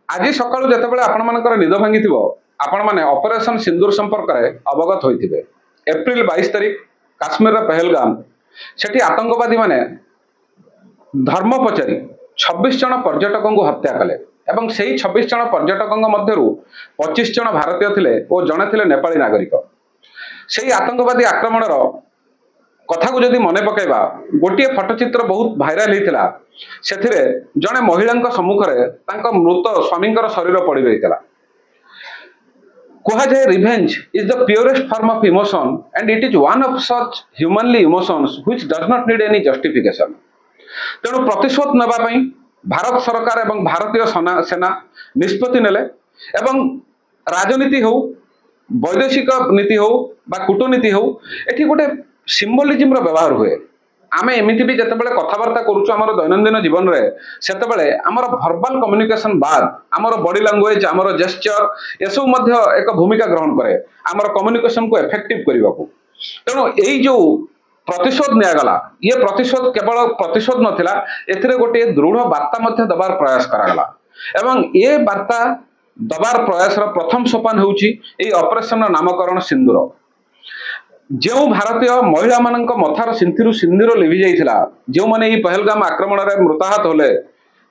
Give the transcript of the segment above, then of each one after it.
आज सकाळु जेतेबेले आपण मानकर निद भांगिथिबो आपण माने ऑपरेशन सिंदूर संपर्क रे अवगत होइथिबे। एप्रिल 22 तारिख काश्मीर रा पहलगाम सेठी आतंकवादी माने धर्म पचारि 26 जन पर्यटकों को हत्या कले एवं सेही 26 जन पर्यटकों मध्यरु 25 जन भारतीय थिले और जने थिले नेपाली नागरिक। सेही आतंकवादी आक्रमणर कथा को जदि मने पकेबा गोटे फटोचित्र बहुत भाइराल होता से जड़े महिला सम्मुखें मृत स्वामी शरीर पड़ रही कहुए revenge is the purest form of emotion and it is one of such humanly emotions which does not need any justification. तेणु प्रतिशोध नापी भारत सरकार एवं भारतीय सेना निष्पत्ति नेले एवं राजनीति हो वैदेशिक नीति हो बा कूटनीति हो एठी गोटे सिंबलिज्म रो व्यवहार हुए। आमे एमिति भी जतेबेले कथबार्ता करूछु हमर दैनंदिन जीवन रे सेतेबेले हमर वर्बल कम्युनिकेशन बाद हमर बॉडी लैंग्वेज हमर जेस्चर एसो मध्य एक भूमिका ग्रहण करे हमर कम्युनिकेशन को इफेक्टिव करबाकू। तेणु एई जो प्रतिशोध नियागला ये प्रतिशोध केवल प्रतिशोध नथिला एथिरे गोटे दृढ़ वार्ता मध्य दबार प्रयास करागला एवं ये वार्ता दबार प्रयास प्रथम सोपान होउची एई ऑपरेशन नामकरण सिंदूर। जो भारतीय महिला मानक मथार सिंथिरु सिंदूर लिभि जाइथिला जो माने ई पहलगाम आक्रमण रे मृताहत होले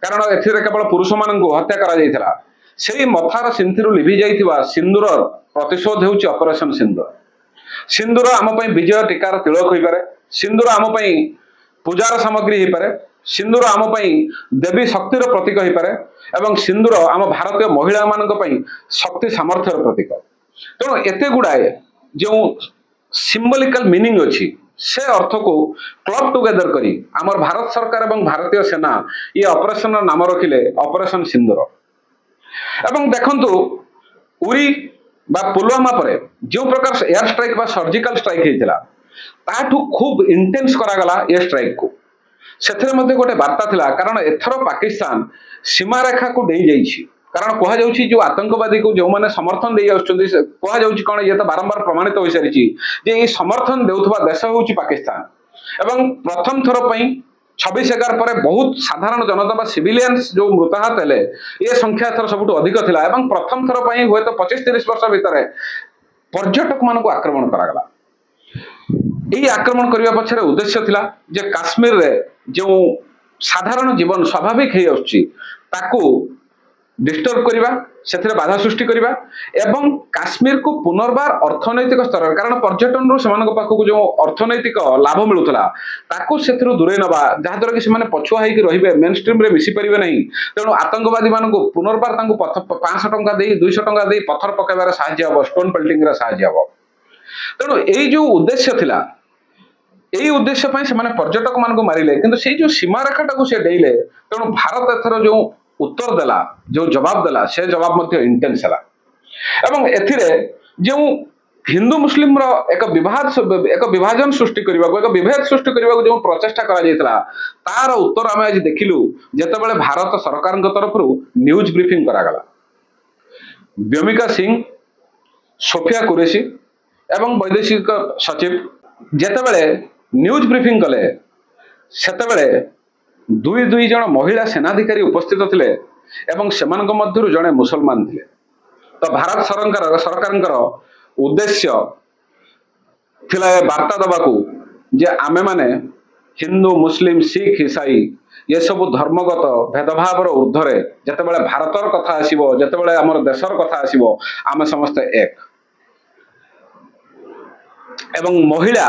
कारण एथिरे केवल पुरुष मानक हत्या करा जाइथिला सेही मथार सिंथिरु लिभि जाइथिबा सिंदूर प्रतिशोध होउची ऑपरेशन सिंदूर। सिंदूर आम पई विजय टीकार तिलक होई पारे, सिंदूर आम पई पूजार सामग्री होई पारे, सिंदूर आम पई देवी शक्तिर प्रतीक होई पारे एवं सिंदूर आम भारतीय महिला मानक पई शक्ति सामर्थ्यर प्रतीक। तेणु एते गुडाए जो सिंबलिकल मीनिंग अच्छी से अर्थ को क्लब टुगेदर करी आमर भारत सरकार एवं भारतीय सेना ये ऑपरेशन नाम रखिले ऑपरेशन सिंदूर। एवं देखंतु उरी बा पुलवामा परे जो प्रकार एयर स्ट्राइक बा सर्जिकल स्ट्राइक होइतिला ताठू खूब इंटेंस करागला एयर स्ट्राइक को सेथरे मध्ये गोटे वार्ता थिला कारण एथरो पाकिस्तान सीमा रेखा को डेई जाइछि कारण कह जाउछि जो आतंकवादी को जो माने समर्थन दे आछुछन्ति कह जाउछि कोन ये तो बारंबार प्रमाणित हो सारिछि जे ए समर्थन देउथबा देश होउछि पाकिस्तान एवं प्रथम थर पई 26/11 पर बहुत साधारण जनता बा सिविलियंस जो मृताहत हेले ये संख्या थर सबुठ अधिक थिला एवं प्रथम थर पई होय तो 25-30 वर्ष भितर पर्यटक मान को आक्रमण करागला। यही आक्रमण करने पछरे उद्देश्य थिला जे काश्मीर रे जो साधारण जीवन स्वाभाविक हे आछी ताकू डिस्टर्ब करवा से बाधा सृष्टि करवा एवं काश्मीर को पुनर्बार अर्थनैतिक स्तर कारण पर्यटन रू सेमानक पाखक जो अर्थनैतिक लाभ मिलूला ताकू से दूरे नवा जहाद्वारा कि से पछुआ होकर रहिबे मेन स्ट्रीम रे मिसी परिबे नहीं। तेणु आतंकवादी मान को पुनर्बार 500 टंका दे 200 टंका दे पत्थर पकाइबार साहाय्य हबो स्टोन पेल्टिंग रे साहाय्य हबो। तेणु एई जो उद्देश्य थिला यही उद्देश्य से पर्यटक मान को मारिले किंतु से जो सीमा रेखाटा को से डेले। तेणु भारत एथर जो उत्तर देला जो जवाब देला से जवाब मध्य इंटेंस है एवं एथिरे जो हिंदू मुस्लिम रो एक विभाजन सृष्टि करबा को एक विभेद सृष्टि करबा को जो प्रचेष्टा करा जायतला तार उत्तर आमे आज देखिलु जेतेबेले भारत सरकार तरफ न्यूज ब्रीफिंग करागला। व्योमिका सिंह, सोफिया कुरेशी एवं वैदेशिक सचिव जेतेबेले न्यूज ब्रीफिंग कले सेतेबेले दुई जन महिला सेनाधिकारी उपस्थित थिले एवं सेमानक मध्यरु जने मुसलमान थिले। तो भारत सरकार उद्देश्य थिला वार्ता दबाकू जे आमे माने हिंदू मुस्लिम सिख ईसाई ये सब धर्मगत भेदभाव ऊर्ध्वे जेतेबेले भारतर कथा आसीबो जेतेबेले हमर देशर कथा आसीबो आमे समस्त एक एवं महिला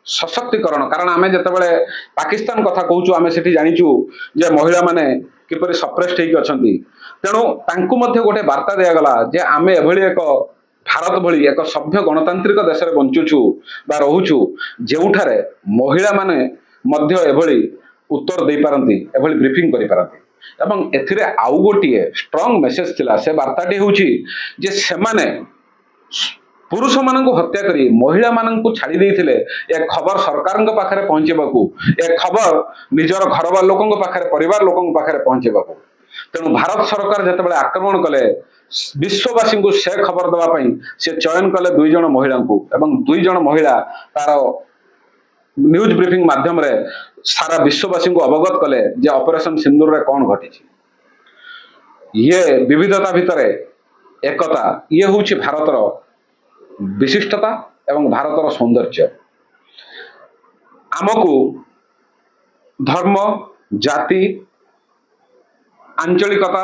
सशक्तिकरण कारण आमे जेतेबेले पाकिस्तान कथा कहूछु आमे सेठी जानिचु जे महिला माने किपरि सप्रेस्ड हेकि अछंती। तेणु तांकु मध्य गोटे वार्ता दिया गला जे आमे एभली एक भारत भली एक सभ्य गणतांत्रिक देश रे बंचुछु बा रहुछु जेउठारे महिला माने मध्य एभली उत्तर दे पारंती एभली ब्रीफिंग करि पारंती एवं एथिरे आउ गोटिए स्ट्रांग मेसेज थिला से वार्ताटी होउची जे सेमाने पुरुष मान को हत्या करी महिला मान को छाड़ी देइथिले एक खबर सरकार पाखरे पहुंचेबाकू एक खबर निजर घर लोकों पाखरे परिवार लोकों पाखरे पहुंचेबाकू। तेणु भारत सरकार जेतेबेले आक्रमण कले विश्ववासी को से खबर दवा पई से चयन कले 2 जन महिला को एवं 2 जन महिला तार न्यूज ब्रीफिंग माध्यम रे सारा विश्ववासी को अवगत कले जे ऑपरेशन सिंदूर रे कौन घटी। ये विविधता भितर एकता ये हूँ भारतर विशिष्टता एवं भारतर सौंदर्य। आमको धर्म जाति आंचलिकता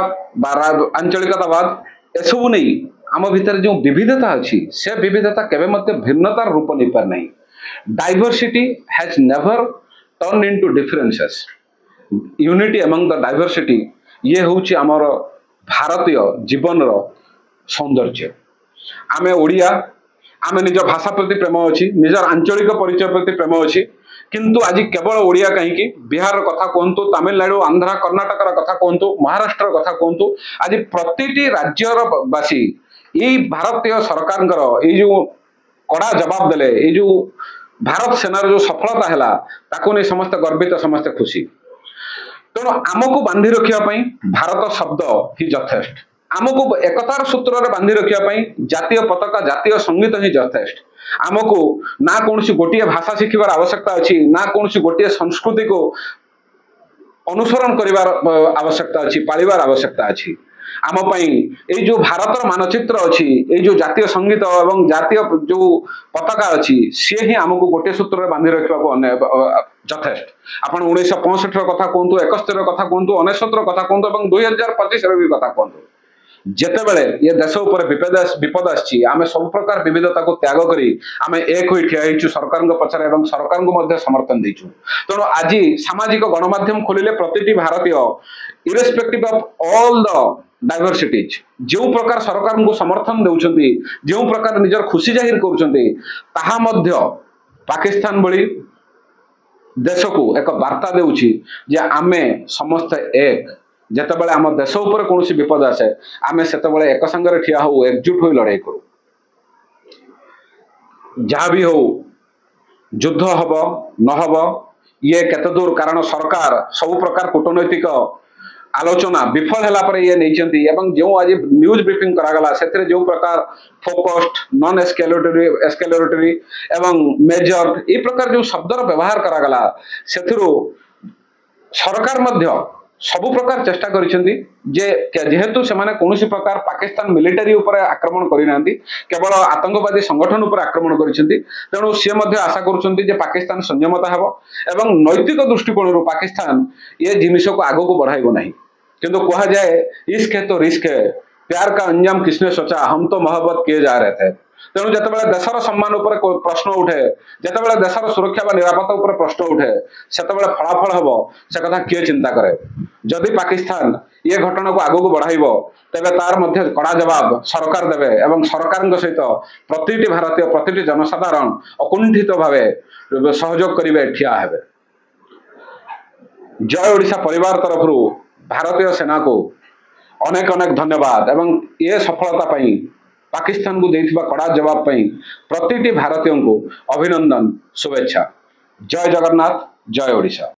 आंचलिकतावाद एसबू नहीं आम भितर जो विविधता अच्छी से विविधता केवे मध्य भिन्नतार रूप नहीं पार नहीं। Diversity has never turn into differences, unity among the diversity ये हूँ आमर भारतीय जीवन सौंदर्य। आमे ओडिया आमे निज भाषा प्रति प्रेम अच्छी, निजर आंचलिक परिचय प्रति प्रेम अच्छी, किंतु आज केवल ओडिया कहीं बिहार कथा कहतु, तमिलनाडु आंध्रा कर्णाटक कथा कहतु, महाराष्ट्र कथा कहतु, आज प्रति राज्यर बासी ये भारतीय सरकार जो कड़ा जवाब देले ये जो भारत सेनार जो सफलता है ताको नहीं समस्त गर्वित समस्त खुशी। तेणु आमको बांधि रखापी भारत शब्द ही यथेष्ट, आमको एकतार सूत्र रे बांधि रखापी जातीय पताका जातीय संगीत ही यथेष्ट। आमको ना कौन गोटे भाषा शिखिबार आवश्यकता अच्छी, ना कौन गोटे संस्कृति को अनुसरण करिवार आवश्यकता अच्छी, पालिबार आवश्यकता अच्छी। आम ये जो भारतर मानचित्र अच्छी, ये जो जातीय संगीत एवं जातीय जो पताका अच्छी सी ही आमको गोटे सूत्र रे बांधि रखा यथेष्ट। आप 1965 कथा कहतु, 71 कथा कहतु, 69 कथा कहतु और 2025 भी कथा कहतु, जेतेबेले ये देश उपर विपद आछि आमे सब प्रकार विविधता को त्याग करी आमे एक होई ठिया हिचु सरकार पछरे एवं सरकार को मध्य समर्थन देइछु। तेणु आज सामाजिक गणमाध्यम खोलिले प्रतिटी भारतीय irrespective of all the diversities जो प्रकार सरकार को समर्थन देउछंती, जो प्रकार निजर खुशी जाहिर करूछंती, ताहा मध्य पाकिस्तान भली देश को एक वार्ता देउछि जे आमे समस्त एक, जेतेबेले आम देश उपर कौन विपद आसे आमे सेतेबेले एक संगे ठिया हो, एकजुट हो लड़ाई करू। जहाँ भी हो युद्ध हब न हब ये केते दूर, कारण सरकार सब प्रकार कूटनैतिक आलोचना विफल है पर ये नहीं एवं जो आज न्यूज ब्रीफिंग करागला से जो प्रकार फोकस्ड नॉन एस्केलेटरी एवं मेजर ये प्रकार जो शब्दर व्यवहार करागला से सरकार मध्य सबु प्रकार चेष्टा करिसेंती जे जेहेतु से माने कोनोसी प्रकार पाकिस्तान मिलिटरी ऊपर आक्रमण करि नांती, केवल आतंकवादी संगठन ऊपर आक्रमण करिसेंती। तेणु सी मध्य आशा करुछंती जे पाकिस्तान संयमता हेबो एवं नैतिक दृष्टिकोण पाकिस्तान ये जिनिस को आगो को बढ़ाइबो नहीं। किंतु कहा जाए इश्क है तो रिस्क है, प्यार का अंजाम किसने सोचा, हम तो मोहब्बत किए जा रहे थे। तेणु जितेबाला देशर सम्मान उपर प्रश्न उठे, जितेबाला देशर सुरक्षा व निरापत्ता उपर प्रश्न उठे, सेतेबाला फलाफल हम से कथा किए चिंता करे। जदि पाकिस्तान ये घटना को आगो को बढ़ाइबो तेबे तार मध्य कड़ा जवाब सरकार देवे एवं सरकार सहित प्रतिटी भारतीय प्रतिटी जनसाधारण अकुंठित भावे सहयोग करिवे, ठिया हेबे। जय ओडिशा परिवार तरफ भारतीय सेना को अनेक अनेक धन्यवाद एवं ये सफलता पाई पाकिस्तान को देथिबा कड़ा जवाब पाई प्रतिटी भारतीय को अभिनंदन शुभेच्छा। जय जगन्नाथ, जय ओडिशा।